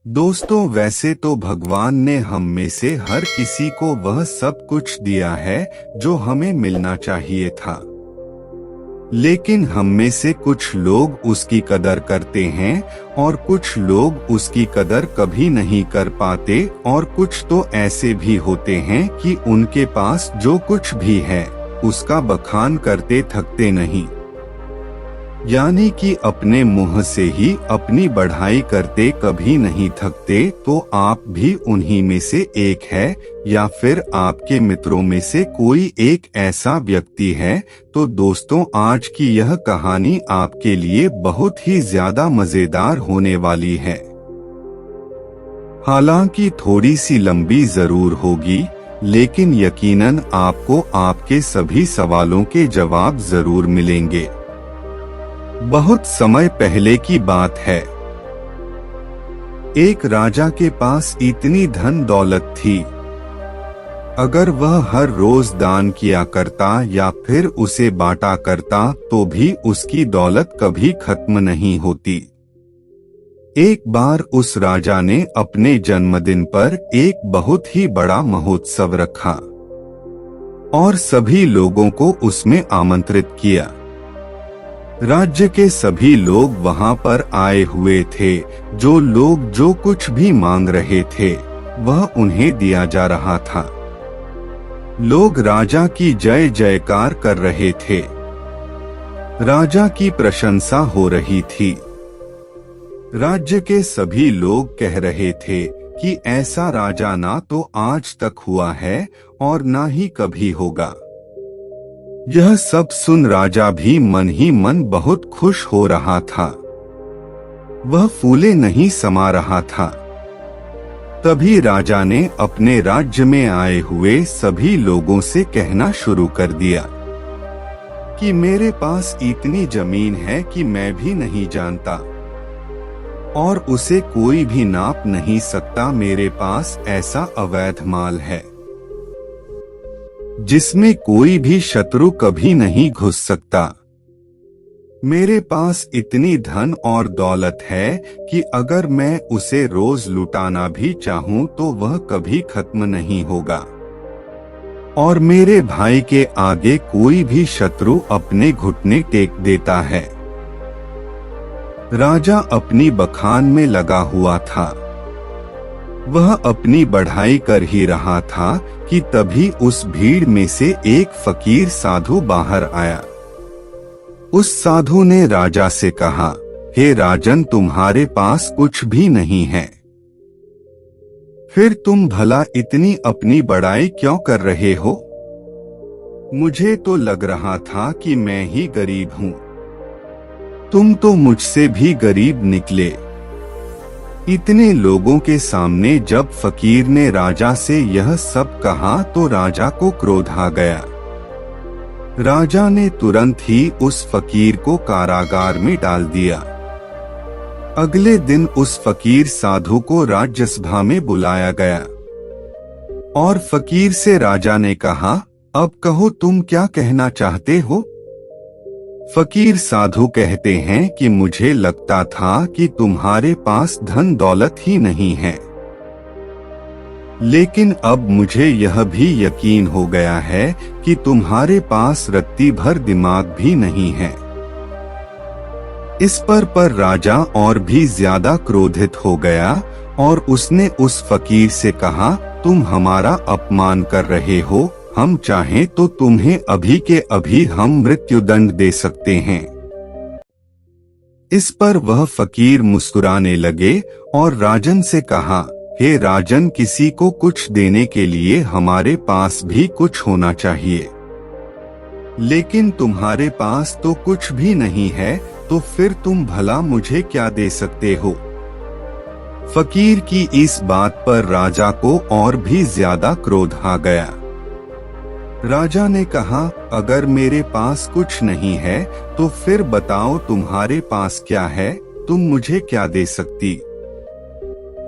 दोस्तों, वैसे तो भगवान ने हम में से हर किसी को वह सब कुछ दिया है जो हमें मिलना चाहिए था। लेकिन हम में से कुछ लोग उसकी कदर करते हैं और कुछ लोग उसकी कदर कभी नहीं कर पाते, और कुछ तो ऐसे भी होते हैं कि उनके पास जो कुछ भी है उसका बखान करते थकते नहीं। यानी कि अपने मुंह से ही अपनी बढ़ाई करते कभी नहीं थकते। तो आप भी उन्हीं में से एक है, या फिर आपके मित्रों में से कोई एक ऐसा व्यक्ति है। तो दोस्तों, आज की यह कहानी आपके लिए बहुत ही ज्यादा मजेदार होने वाली है। हालांकि थोड़ी सी लंबी जरूर होगी, लेकिन यकीनन आपको आपके सभी सवालों के जवाब जरूर मिलेंगे। बहुत समय पहले की बात है। एक राजा के पास इतनी धन दौलत थी, अगर वह हर रोज दान किया करता या फिर उसे बांटा करता तो भी उसकी दौलत कभी खत्म नहीं होती। एक बार उस राजा ने अपने जन्मदिन पर एक बहुत ही बड़ा महोत्सव रखा और सभी लोगों को उसमें आमंत्रित किया। राज्य के सभी लोग वहां पर आए हुए थे। जो लोग जो कुछ भी मांग रहे थे वह उन्हें दिया जा रहा था। लोग राजा की जय जयकार कर रहे थे। राजा की प्रशंसा हो रही थी। राज्य के सभी लोग कह रहे थे कि ऐसा राजा ना तो आज तक हुआ है और ना ही कभी होगा। यह सब सुन राजा भी मन ही मन बहुत खुश हो रहा था। वह फूले नहीं समा रहा था। तभी राजा ने अपने राज्य में आए हुए सभी लोगों से कहना शुरू कर दिया कि मेरे पास इतनी जमीन है कि मैं भी नहीं जानता, और उसे कोई भी नाप नहीं सकता। मेरे पास ऐसा अवैध माल है जिसमें कोई भी शत्रु कभी नहीं घुस सकता। मेरे पास इतनी धन और दौलत है कि अगर मैं उसे रोज लुटाना भी चाहूं तो वह कभी खत्म नहीं होगा, और मेरे भाई के आगे कोई भी शत्रु अपने घुटने टेक देता है। राजा अपनी बखान में लगा हुआ था। वह अपनी बढ़ाई कर ही रहा था कि तभी उस भीड़ में से एक फकीर साधु बाहर आया। उस साधु ने राजा से कहा, हे राजन, तुम्हारे पास कुछ भी नहीं है, फिर तुम भला इतनी अपनी बड़ाई क्यों कर रहे हो? मुझे तो लग रहा था कि मैं ही गरीब हूँ। तुम तो मुझसे भी गरीब निकले। इतने लोगों के सामने जब फकीर ने राजा से यह सब कहा तो राजा को क्रोध आ गया। राजा ने तुरंत ही उस फकीर को कारागार में डाल दिया। अगले दिन उस फकीर साधु को राज्यसभा में बुलाया गया और फकीर से राजा ने कहा, अब कहो तुम क्या कहना चाहते हो? फकीर साधु कहते हैं कि मुझे लगता था कि तुम्हारे पास धन दौलत ही नहीं है, लेकिन अब मुझे यह भी यकीन हो गया है कि तुम्हारे पास रत्ती भर दिमाग भी नहीं है। इस पर राजा और भी ज्यादा क्रोधित हो गया और उसने उस फकीर से कहा, तुम हमारा अपमान कर रहे हो। हम चाहें तो तुम्हें अभी के अभी हम मृत्युदंड दे सकते हैं। इस पर वह फकीर मुस्कुराने लगे और राजन से कहा, हे राजन, किसी को कुछ देने के लिए हमारे पास भी कुछ होना चाहिए, लेकिन तुम्हारे पास तो कुछ भी नहीं है, तो फिर तुम भला मुझे क्या दे सकते हो? फकीर की इस बात पर राजा को और भी ज्यादा क्रोध आ गया। राजा ने कहा, अगर मेरे पास कुछ नहीं है तो फिर बताओ तुम्हारे पास क्या है, तुम मुझे क्या दे सकती?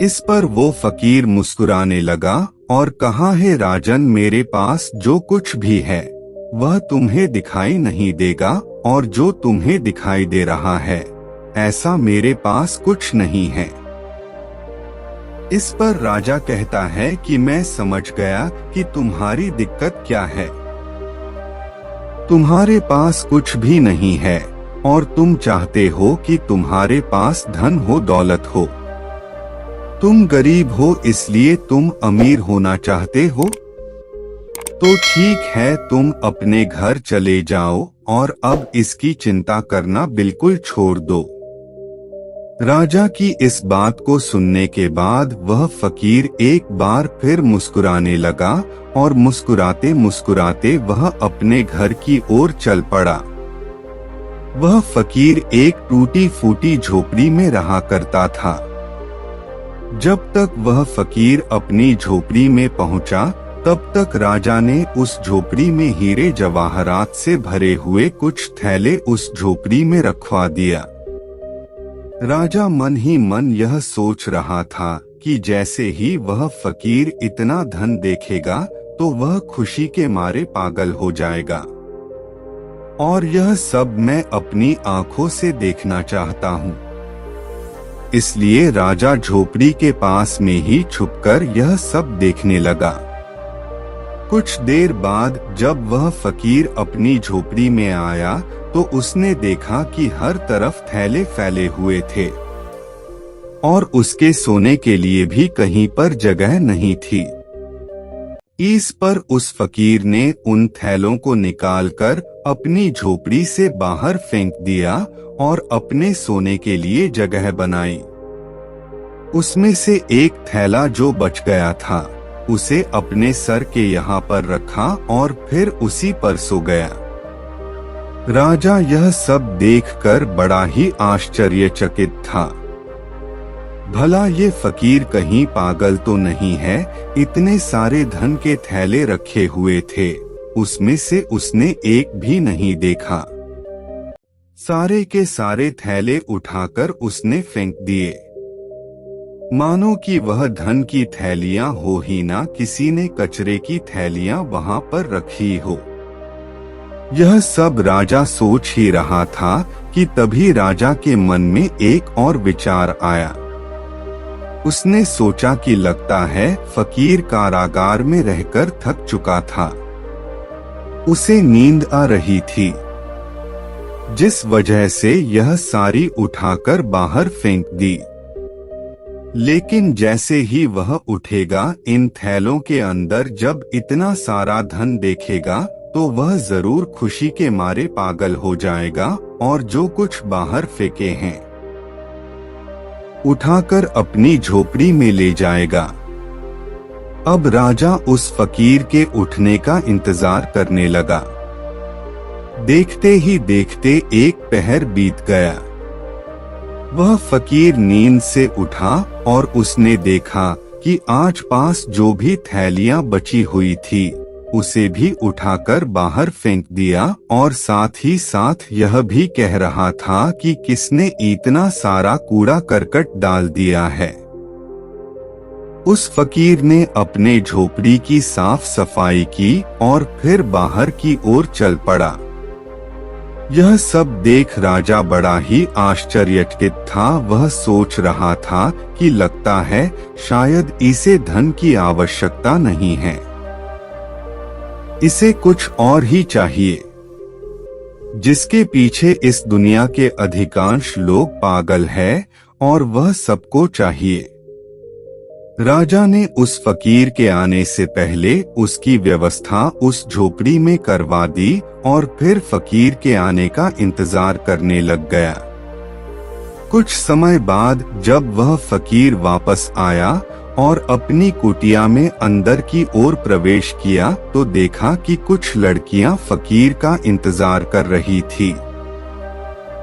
इस पर वो फकीर मुस्कुराने लगा और कहा, हे राजन, मेरे पास जो कुछ भी है वह तुम्हें दिखाई नहीं देगा, और जो तुम्हें दिखाई दे रहा है ऐसा मेरे पास कुछ नहीं है। इस पर राजा कहता है कि मैं समझ गया कि तुम्हारी दिक्कत क्या है। तुम्हारे पास कुछ भी नहीं है और तुम चाहते हो कि तुम्हारे पास धन हो, दौलत हो। तुम गरीब हो इसलिए तुम अमीर होना चाहते हो। तो ठीक है, तुम अपने घर चले जाओ और अब इसकी चिंता करना बिल्कुल छोड़ दो। राजा की इस बात को सुनने के बाद वह फकीर एक बार फिर मुस्कुराने लगा और मुस्कुराते मुस्कुराते वह अपने घर की ओर चल पड़ा। वह फकीर एक टूटी फूटी झोपड़ी में रहा करता था। जब तक वह फकीर अपनी झोपड़ी में पहुंचा, तब तक राजा ने उस झोपड़ी में हीरे जवाहरात से भरे हुए कुछ थैले उस झोपड़ी में रखवा दिया। राजा मन ही मन यह सोच रहा था कि जैसे ही वह फकीर इतना धन देखेगा तो वह खुशी के मारे पागल हो जाएगा, और यह सब मैं अपनी आंखों से देखना चाहता हूँ। इसलिए राजा झोपड़ी के पास में ही छुपकर यह सब देखने लगा। कुछ देर बाद जब वह फकीर अपनी झोपड़ी में आया तो उसने देखा कि हर तरफ थैले फैले हुए थे और उसके सोने के लिए भी कहीं पर जगह नहीं थी। इस पर उस फकीर ने उन थैलों को निकालकर अपनी झोपड़ी से बाहर फेंक दिया और अपने सोने के लिए जगह बनाई। उसमें से एक थैला जो बच गया था उसे अपने सर के यहाँ पर रखा और फिर उसी पर सो गया। राजा यह सब देखकर बड़ा ही आश्चर्यचकित था। भला ये फकीर कहीं पागल तो नहीं है? इतने सारे धन के थैले रखे हुए थे, उसमें से उसने एक भी नहीं देखा। सारे के सारे थैले उठाकर उसने फेंक दिए, मानो कि वह धन की थैलियां हो ही ना, किसी ने कचरे की थैलियां वहां पर रखी हो। यह सब राजा सोच ही रहा था कि तभी राजा के मन में एक और विचार आया। उसने सोचा कि लगता है फकीर कारागार में रहकर थक चुका था, उसे नींद आ रही थी, जिस वजह से यह सारी उठाकर बाहर फेंक दी। लेकिन जैसे ही वह उठेगा, इन थैलों के अंदर जब इतना सारा धन देखेगा तो वह जरूर खुशी के मारे पागल हो जाएगा और जो कुछ बाहर फेंके हैं उठाकर अपनी झोपड़ी में ले जाएगा। अब राजा उस फकीर के उठने का इंतजार करने लगा। देखते ही देखते एक पहर बीत गया। वह फकीर नींद से उठा और उसने देखा कि आस पास जो भी थैलियां बची हुई थी उसे भी उठाकर बाहर फेंक दिया, और साथ ही साथ यह भी कह रहा था कि किसने इतना सारा कूड़ा करकट डाल दिया है। उस फकीर ने अपने झोपड़ी की साफ सफाई की और फिर बाहर की ओर चल पड़ा। यह सब देख राजा बड़ा ही आश्चर्यचकित था। वह सोच रहा था कि लगता है शायद इसे धन की आवश्यकता नहीं है, इसे कुछ और ही चाहिए, जिसके पीछे इस दुनिया के अधिकांश लोग पागल है और वह सबको चाहिए। राजा ने उस फकीर के आने से पहले उसकी व्यवस्था उस झोपड़ी में करवा दी और फिर फकीर के आने का इंतजार करने लग गया। कुछ समय बाद जब वह फकीर वापस आया और अपनी कुटिया में अंदर की ओर प्रवेश किया तो देखा कि कुछ लड़कियां फकीर का इंतजार कर रही थी,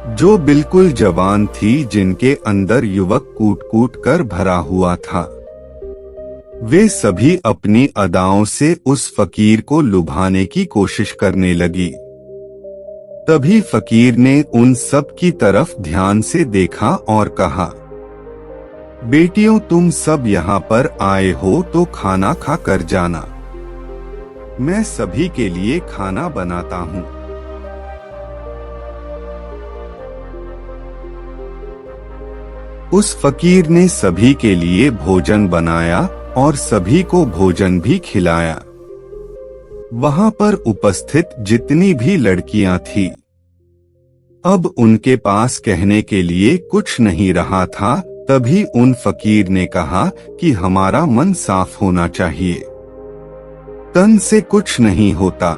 जो बिल्कुल जवान थी, जिनके अंदर युवक कूट कूट कर भरा हुआ था। वे सभी अपनी अदाओं से उस फकीर को लुभाने की कोशिश करने लगी। तभी फकीर ने उन सब की तरफ ध्यान से देखा और कहा, बेटियों, तुम सब यहाँ पर आए हो तो खाना खा कर जाना, मैं सभी के लिए खाना बनाता हूँ। उस फकीर ने सभी के लिए भोजन बनाया और सभी को भोजन भी खिलाया। वहां पर उपस्थित जितनी भी लड़कियां थी, अब उनके पास कहने के लिए कुछ नहीं रहा था। तभी उन फकीर ने कहा कि हमारा मन साफ होना चाहिए, तन से कुछ नहीं होता,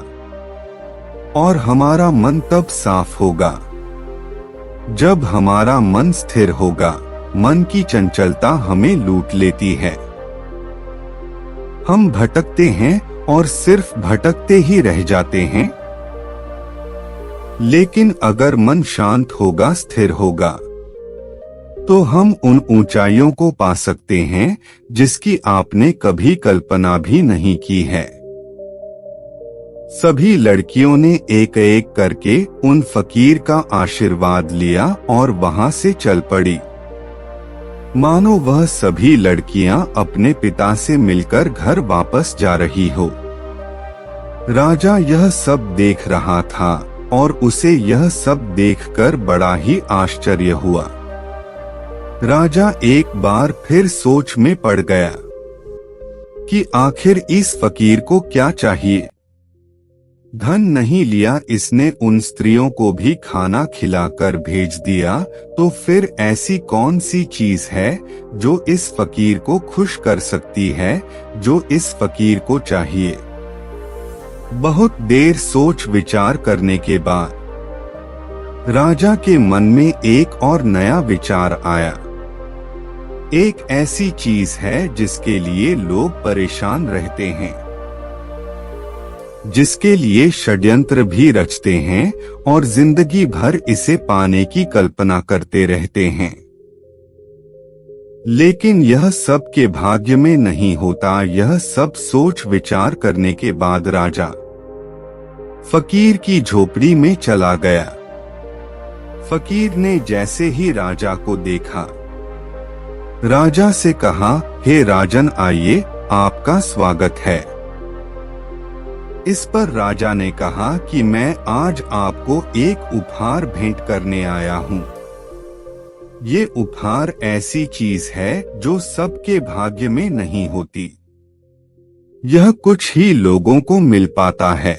और हमारा मन तब साफ होगा जब हमारा मन स्थिर होगा। मन की चंचलता हमें लूट लेती है, हम भटकते हैं और सिर्फ भटकते ही रह जाते हैं। लेकिन अगर मन शांत होगा, स्थिर होगा, तो हम उन ऊंचाइयों को पा सकते हैं जिसकी आपने कभी कल्पना भी नहीं की है। सभी लड़कियों ने एक एक करके उन फकीर का आशीर्वाद लिया और वहां से चल पड़ी, मानो वह सभी लड़कियां अपने पिता से मिलकर घर वापस जा रही हो। राजा यह सब देख रहा था और उसे यह सब देखकर बड़ा ही आश्चर्य हुआ। राजा एक बार फिर सोच में पड़ गया कि आखिर इस फकीर को क्या चाहिए। धन नहीं लिया इसने, उन स्त्रियों को भी खाना खिलाकर भेज दिया, तो फिर ऐसी कौन सी चीज है जो इस फकीर को खुश कर सकती है, जो इस फकीर को चाहिए। बहुत देर सोच विचार करने के बाद राजा के मन में एक और नया विचार आया। एक ऐसी चीज है जिसके लिए लोग परेशान रहते हैं, जिसके लिए षड्यंत्र भी रचते हैं और जिंदगी भर इसे पाने की कल्पना करते रहते हैं। लेकिन यह सब के भाग्य में नहीं होता। यह सब सोच विचार करने के बाद राजा फकीर की झोपड़ी में चला गया। फकीर ने जैसे ही राजा को देखा, राजा से कहा, हे राजन, आइए, आपका स्वागत है। इस पर राजा ने कहा कि मैं आज आपको एक उपहार भेंट करने आया हूँ। ये उपहार ऐसी चीज है जो सबके भाग्य में नहीं होती। यह कुछ ही लोगों को मिल पाता है।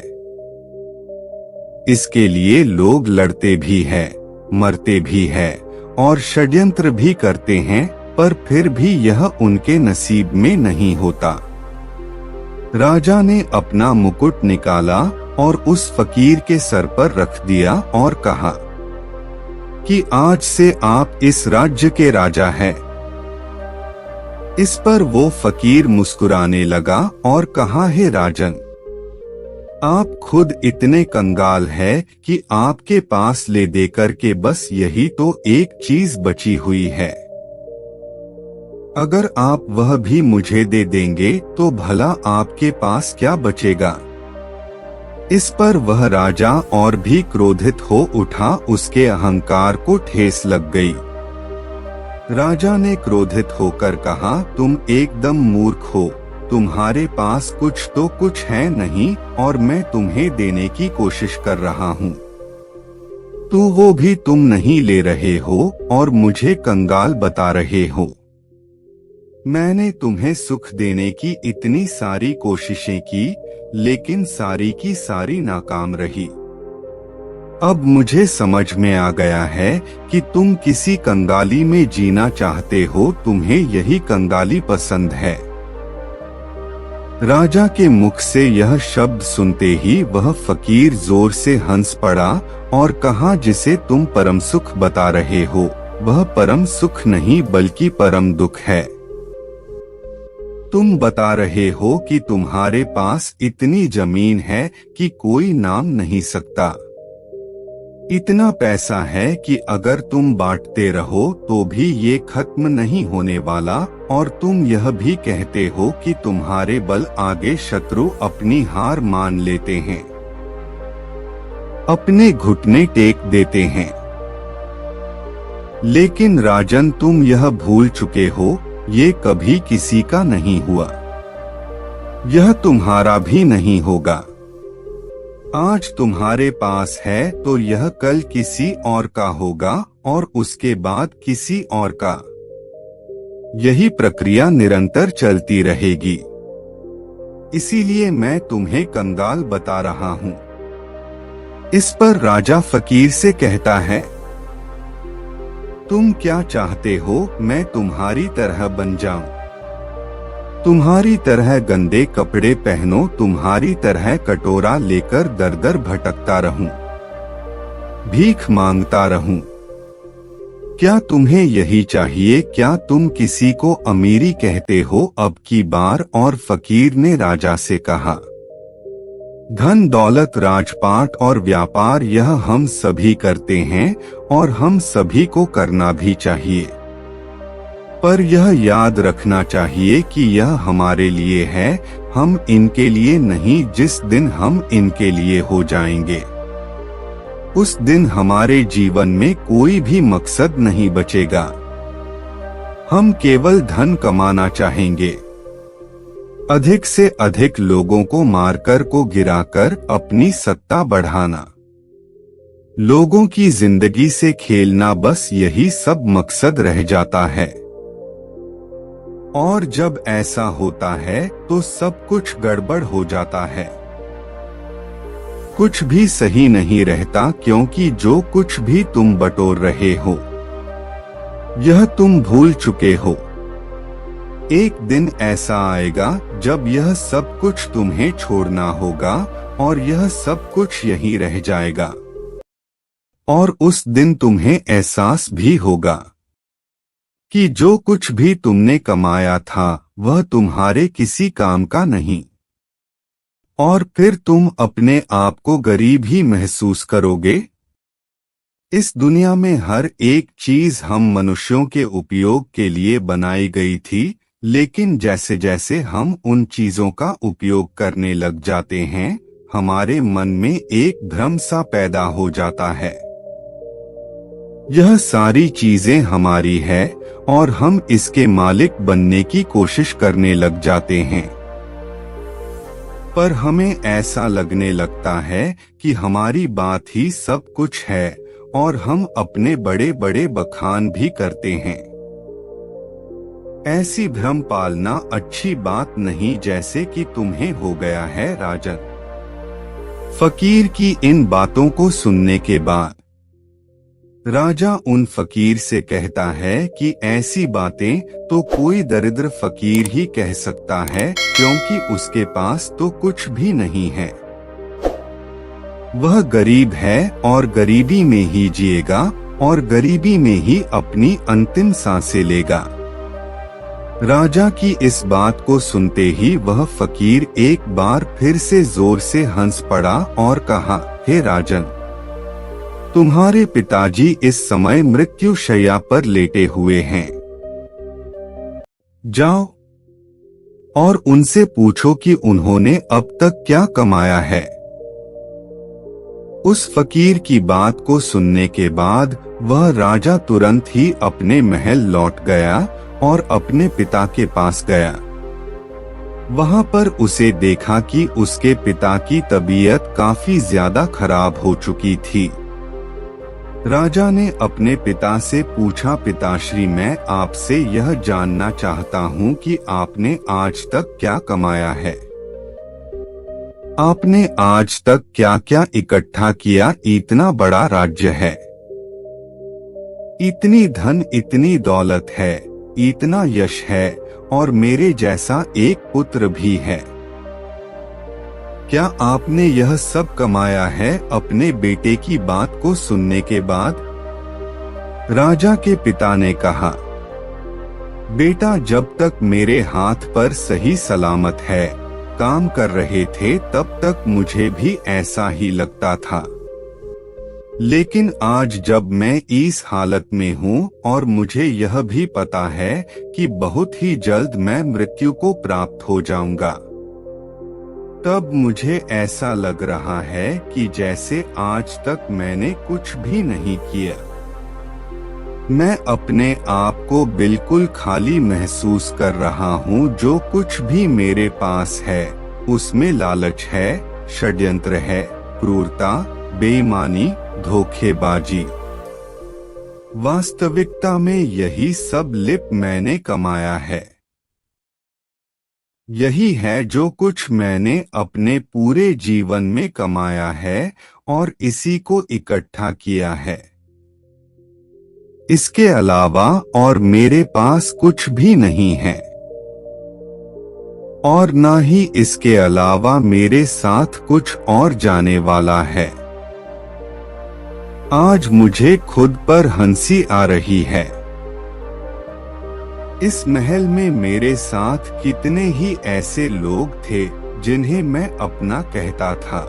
इसके लिए लोग लड़ते भी हैं, मरते भी हैं और षड्यंत्र भी करते हैं, पर फिर भी यह उनके नसीब में नहीं होता। राजा ने अपना मुकुट निकाला और उस फकीर के सर पर रख दिया और कहा कि आज से आप इस राज्य के राजा हैं। इस पर वो फकीर मुस्कुराने लगा और कहा, हे राजन, आप खुद इतने कंगाल हैं कि आपके पास ले देकर के बस यही तो एक चीज बची हुई है। अगर आप वह भी मुझे दे देंगे तो भला आपके पास क्या बचेगा। इस पर वह राजा और भी क्रोधित हो उठा, उसके अहंकार को ठेस लग गई। राजा ने क्रोधित होकर कहा, तुम एकदम मूर्ख हो, तुम्हारे पास कुछ तो कुछ है नहीं और मैं तुम्हें देने की कोशिश कर रहा हूँ, तो वो भी तुम नहीं ले रहे हो और मुझे कंगाल बता रहे हो। मैंने तुम्हें सुख देने की इतनी सारी कोशिशें की, लेकिन सारी की सारी नाकाम रही। अब मुझे समझ में आ गया है कि तुम किसी कंगाली में जीना चाहते हो, तुम्हें यही कंगाली पसंद है। राजा के मुख से यह शब्द सुनते ही वह फकीर जोर से हंस पड़ा और कहा, जिसे तुम परम सुख बता रहे हो, वह परम सुख नहीं बल्कि परम दुख है। तुम बता रहे हो कि तुम्हारे पास इतनी जमीन है कि कोई नाम नहीं सकता, इतना पैसा है कि अगर तुम बांटते रहो तो भी ये खत्म नहीं होने वाला, और तुम यह भी कहते हो कि तुम्हारे बल आगे शत्रु अपनी हार मान लेते हैं, अपने घुटने टेक देते हैं। लेकिन राजन, तुम यह भूल चुके हो, ये कभी किसी का नहीं हुआ, यह तुम्हारा भी नहीं होगा। आज तुम्हारे पास है तो यह कल किसी और का होगा और उसके बाद किसी और का। यही प्रक्रिया निरंतर चलती रहेगी। इसीलिए मैं तुम्हें कंगाल बता रहा हूँ। इस पर राजा फकीर से कहता है, तुम क्या चाहते हो मैं तुम्हारी तरह बन जाऊं? तुम्हारी तरह गंदे कपड़े पहनो, तुम्हारी तरह कटोरा लेकर दर दर भटकता रहूं, भीख मांगता रहूं? क्या तुम्हें यही चाहिए? क्या तुम किसी को अमीरी कहते हो अब की बार? और फकीर ने राजा से कहा, धन दौलत राजपाट और व्यापार यह हम सभी करते हैं और हम सभी को करना भी चाहिए, पर यह याद रखना चाहिए कि यह हमारे लिए है, हम इनके लिए नहीं। जिस दिन हम इनके लिए हो जाएंगे उस दिन हमारे जीवन में कोई भी मकसद नहीं बचेगा। हम केवल धन कमाना चाहेंगे, अधिक से अधिक लोगों को मारकर को गिराकर अपनी सत्ता बढ़ाना, लोगों की जिंदगी से खेलना, बस यही सब मकसद रह जाता है। और जब ऐसा होता है तो सब कुछ गड़बड़ हो जाता है, कुछ भी सही नहीं रहता, क्योंकि जो कुछ भी तुम बटोर रहे हो यह तुम भूल चुके हो। एक दिन ऐसा आएगा जब यह सब कुछ तुम्हें छोड़ना होगा और यह सब कुछ यहीं रह जाएगा, और उस दिन तुम्हें एहसास भी होगा कि जो कुछ भी तुमने कमाया था वह तुम्हारे किसी काम का नहीं, और फिर तुम अपने आप को गरीब ही महसूस करोगे। इस दुनिया में हर एक चीज हम मनुष्यों के उपयोग के लिए बनाई गई थी, लेकिन जैसे जैसे हम उन चीजों का उपयोग करने लग जाते हैं हमारे मन में एक भ्रम सा पैदा हो जाता है। यह सारी चीजें हमारी है और हम इसके मालिक बनने की कोशिश करने लग जाते हैं, पर हमें ऐसा लगने लगता है कि हमारी बात ही सब कुछ है और हम अपने बड़े बड़े बखान भी करते हैं। ऐसी भ्रम पालना अच्छी बात नहीं, जैसे कि तुम्हें हो गया है राजन। फकीर की इन बातों को सुनने के बाद राजा उन फकीर से कहता है कि ऐसी बातें तो कोई दरिद्र फकीर ही कह सकता है, क्योंकि उसके पास तो कुछ भी नहीं है। वह गरीब है और गरीबी में ही जिएगा और गरीबी में ही अपनी अंतिम सांसें लेगा। राजा की इस बात को सुनते ही वह फकीर एक बार फिर से जोर से हंस पड़ा और कहा, हे राजन, तुम्हारे पिताजी इस समय मृत्यु शैया पर लेटे हुए हैं। जाओ और उनसे पूछो कि उन्होंने अब तक क्या कमाया है। उस फकीर की बात को सुनने के बाद वह राजा तुरंत ही अपने महल लौट गया और अपने पिता के पास गया। वहां पर उसे देखा कि उसके पिता की तबीयत काफी ज्यादा खराब हो चुकी थी। राजा ने अपने पिता से पूछा, पिताश्री, मैं आपसे यह जानना चाहता हूँ कि आपने आज तक क्या कमाया है, आपने आज तक क्या क्या इकट्ठा किया। इतना बड़ा राज्य है, इतनी धन, इतनी दौलत है, इतना यश है और मेरे जैसा एक पुत्र भी है। क्या आपने यह सब कमाया है? अपने बेटे की बात को सुनने के बाद राजा के पिता ने कहा, बेटा, जब तक मेरे हाथ पर सही सलामत है काम कर रहे थे तब तक मुझे भी ऐसा ही लगता था, लेकिन आज जब मैं इस हालत में हूँ और मुझे यह भी पता है कि बहुत ही जल्द मैं मृत्यु को प्राप्त हो जाऊंगा, तब मुझे ऐसा लग रहा है कि जैसे आज तक मैंने कुछ भी नहीं किया। मैं अपने आप को बिल्कुल खाली महसूस कर रहा हूँ। जो कुछ भी मेरे पास है उसमें लालच है, षड्यंत्र है, क्रूरता, बेईमानी, धोखेबाजी। वास्तविकता में यही सब लिप मैंने कमाया है। यही है जो कुछ मैंने अपने पूरे जीवन में कमाया है और इसी को इकट्ठा किया है। इसके अलावा और मेरे पास कुछ भी नहीं है, और ना ही इसके अलावा मेरे साथ कुछ और जाने वाला है। आज मुझे खुद पर हंसी आ रही है। इस महल में मेरे साथ कितने ही ऐसे लोग थे जिन्हें मैं अपना कहता था,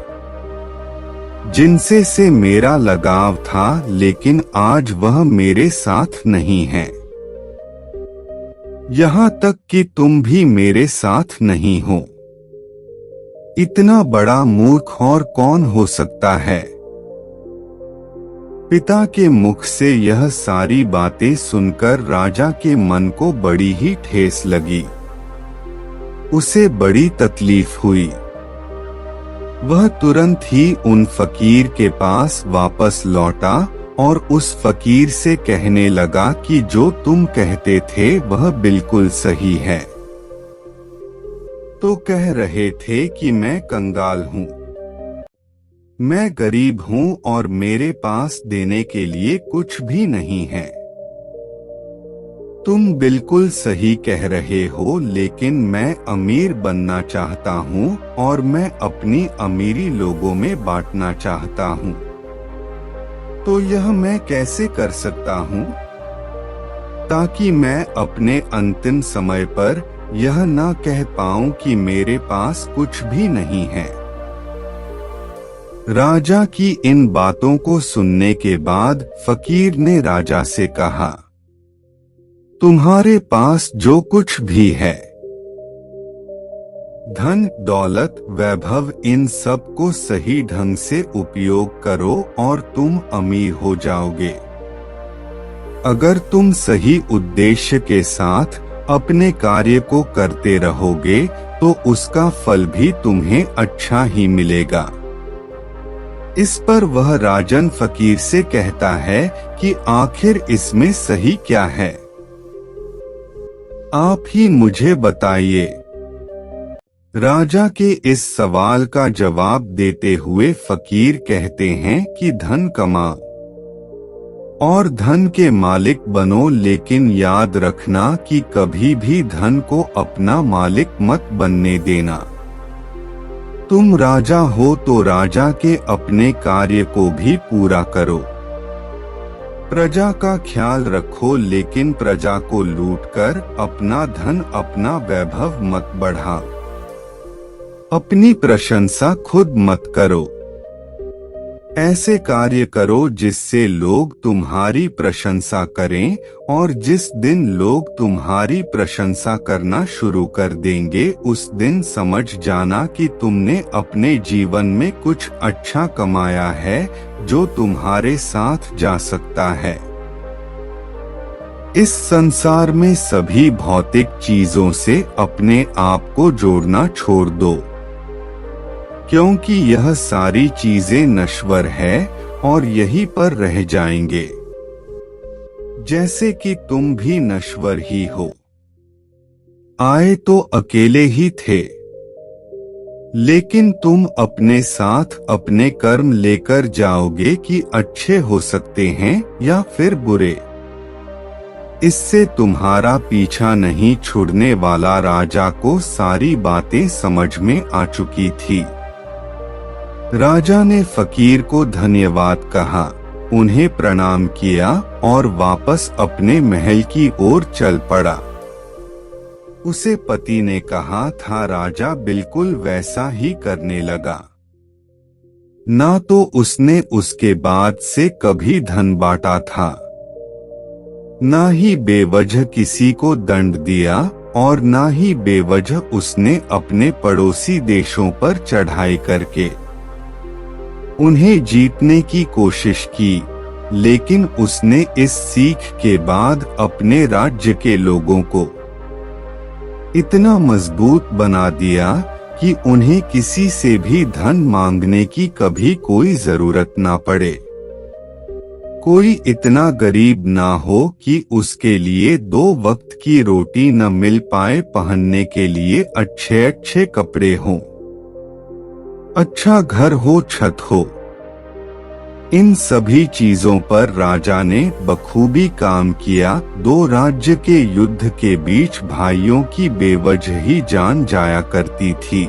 जिनसे से मेरा लगाव था, लेकिन आज वह मेरे साथ नहीं है। यहाँ तक कि तुम भी मेरे साथ नहीं हो। इतना बड़ा मूर्ख और कौन हो सकता है? पिता के मुख से यह सारी बातें सुनकर राजा के मन को बड़ी ही ठेस लगी। उसे बड़ी तकलीफ हुई। वह तुरंत ही उन फकीर के पास वापस लौटा और उस फकीर से कहने लगा कि जो तुम कहते थे वह बिल्कुल सही है। तो कह रहे थे कि मैं कंगाल हूँ, मैं गरीब हूँ और मेरे पास देने के लिए कुछ भी नहीं है। तुम बिल्कुल सही कह रहे हो, लेकिन मैं अमीर बनना चाहता हूँ और मैं अपनी अमीरी लोगों में बांटना चाहता हूँ। तो यह मैं कैसे कर सकता हूँ ताकि मैं अपने अंतिम समय पर यह ना कह पाऊँ कि मेरे पास कुछ भी नहीं है। राजा की इन बातों को सुनने के बाद फकीर ने राजा से कहा, तुम्हारे पास जो कुछ भी है, धन, दौलत, वैभव, इन सब को सही ढंग से उपयोग करो और तुम अमीर हो जाओगे। अगर तुम सही उद्देश्य के साथ अपने कार्य को करते रहोगे तो उसका फल भी तुम्हें अच्छा ही मिलेगा। इस पर वह राजन फकीर से कहता है कि आखिर इसमें सही क्या है, आप ही मुझे बताइए। राजा के इस सवाल का जवाब देते हुए फकीर कहते हैं कि धन कमाओ और धन के मालिक बनो, लेकिन याद रखना कि कभी भी धन को अपना मालिक मत बनने देना। तुम राजा हो तो राजा के अपने कार्य को भी पूरा करो। प्रजा का ख्याल रखो, लेकिन प्रजा को लूटकर अपना धन, अपना वैभव मत बढ़ाओ। अपनी प्रशंसा खुद मत करो। ऐसे कार्य करो जिससे लोग तुम्हारी प्रशंसा करें, और जिस दिन लोग तुम्हारी प्रशंसा करना शुरू कर देंगे उस दिन समझ जाना कि तुमने अपने जीवन में कुछ अच्छा कमाया है जो तुम्हारे साथ जा सकता है। इस संसार में सभी भौतिक चीजों से अपने आप को जोड़ना छोड़ दो, क्योंकि यह सारी चीजें नश्वर है और यहीं पर रह जाएंगे, जैसे कि तुम भी नश्वर ही हो। आए तो अकेले ही थे, लेकिन तुम अपने साथ अपने कर्म लेकर जाओगे कि अच्छे हो सकते हैं या फिर बुरे। इससे तुम्हारा पीछा नहीं छुड़ने वाला राजा को सारी बातें समझ में आ चुकी थी। राजा ने फकीर को धन्यवाद कहा, उन्हें प्रणाम किया और वापस अपने महल की ओर चल पड़ा। उसे पति ने कहा था, राजा बिल्कुल वैसा ही करने लगा। ना तो उसने उसके बाद से कभी धन बांटा था, ना ही बेवजह किसी को दंड दिया, और ना ही बेवजह उसने अपने पड़ोसी देशों पर चढ़ाई करके उन्हें जीतने की कोशिश की। लेकिन उसने इस सीख के बाद अपने राज्य के लोगों को इतना मजबूत बना दिया कि उन्हें किसी से भी धन मांगने की कभी कोई जरूरत ना पड़े। कोई इतना गरीब ना हो कि उसके लिए 2 वक्त की रोटी न मिल पाए, पहनने के लिए अच्छे अच्छे कपड़े हों, अच्छा घर हो, छत हो। इन सभी चीजों पर राजा ने बखूबी काम किया। 2 राज्य के युद्ध के बीच भाइयों की बेवजह ही जान जाया करती थी,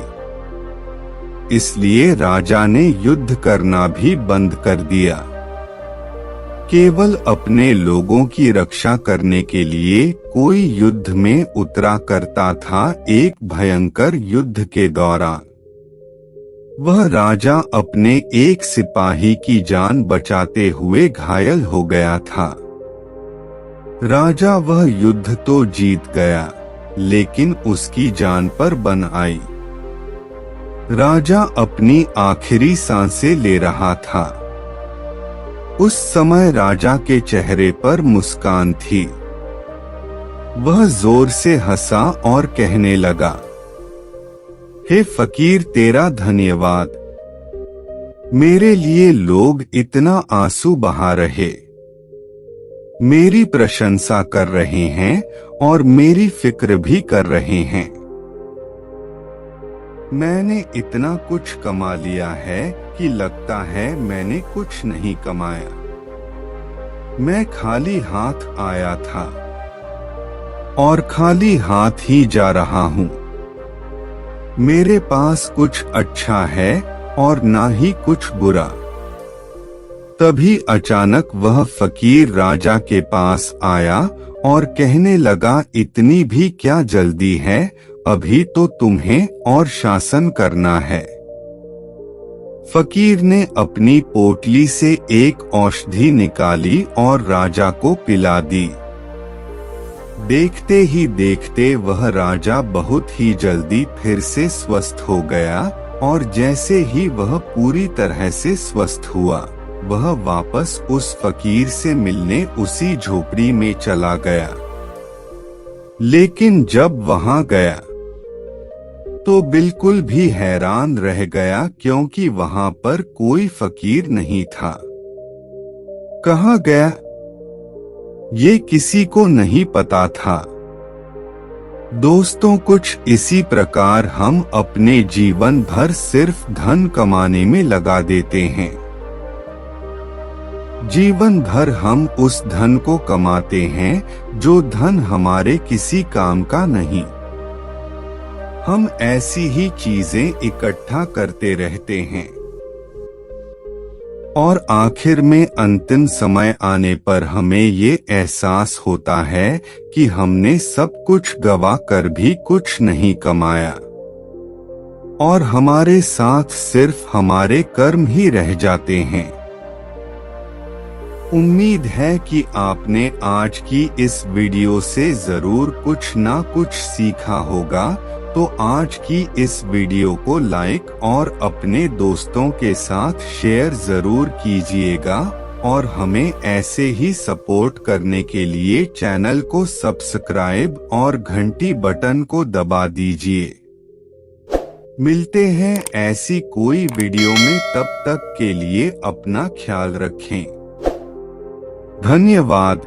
इसलिए राजा ने युद्ध करना भी बंद कर दिया। केवल अपने लोगों की रक्षा करने के लिए कोई युद्ध में उतरा करता था। एक भयंकर युद्ध के दौरान वह राजा अपने एक सिपाही की जान बचाते हुए घायल हो गया था। राजा वह युद्ध तो जीत गया, लेकिन उसकी जान पर बन आई। राजा अपनी आखिरी सांसें ले रहा था। उस समय राजा के चेहरे पर मुस्कान थी। वह जोर से हंसा और कहने लगा, हे फकीर, तेरा धन्यवाद। मेरे लिए लोग इतना आंसू बहा रहे, मेरी प्रशंसा कर रहे हैं और मेरी फिक्र भी कर रहे हैं। मैंने इतना कुछ कमा लिया है कि लगता है मैंने कुछ नहीं कमाया। मैं खाली हाथ आया था और खाली हाथ ही जा रहा हूँ। मेरे पास कुछ अच्छा है और ना ही कुछ बुरा। तभी अचानक वह फकीर राजा के पास आया और कहने लगा, इतनी भी क्या जल्दी है, अभी तो तुम्हें और शासन करना है। फकीर ने अपनी पोटली से एक औषधि निकाली और राजा को पिला दी। देखते ही देखते वह राजा बहुत ही जल्दी फिर से स्वस्थ हो गया और जैसे ही वह पूरी तरह से स्वस्थ हुआ, वह वापस उस फकीर से मिलने उसी झोपड़ी में चला गया। लेकिन जब वहां गया तो बिल्कुल भी हैरान रह गया, क्योंकि वहां पर कोई फकीर नहीं था। कहाँ गया ये किसी को नहीं पता था। दोस्तों, कुछ इसी प्रकार हम अपने जीवन भर सिर्फ धन कमाने में लगा देते हैं। जीवन भर हम उस धन को कमाते हैं जो धन हमारे किसी काम का नहीं। हम ऐसी ही चीजें इकट्ठा करते रहते हैं और आखिर में अंतिम समय आने पर हमें ये एहसास होता है कि हमने सब कुछ गवा कर भी कुछ नहीं कमाया और हमारे साथ सिर्फ हमारे कर्म ही रह जाते हैं। उम्मीद है कि आपने आज की इस वीडियो से जरूर कुछ ना कुछ सीखा होगा। तो आज की इस वीडियो को लाइक और अपने दोस्तों के साथ शेयर जरूर कीजिएगा और हमें ऐसे ही सपोर्ट करने के लिए चैनल को सब्सक्राइब और घंटी बटन को दबा दीजिए। मिलते हैं ऐसी कोई वीडियो में, तब तक के लिए अपना ख्याल रखें। धन्यवाद।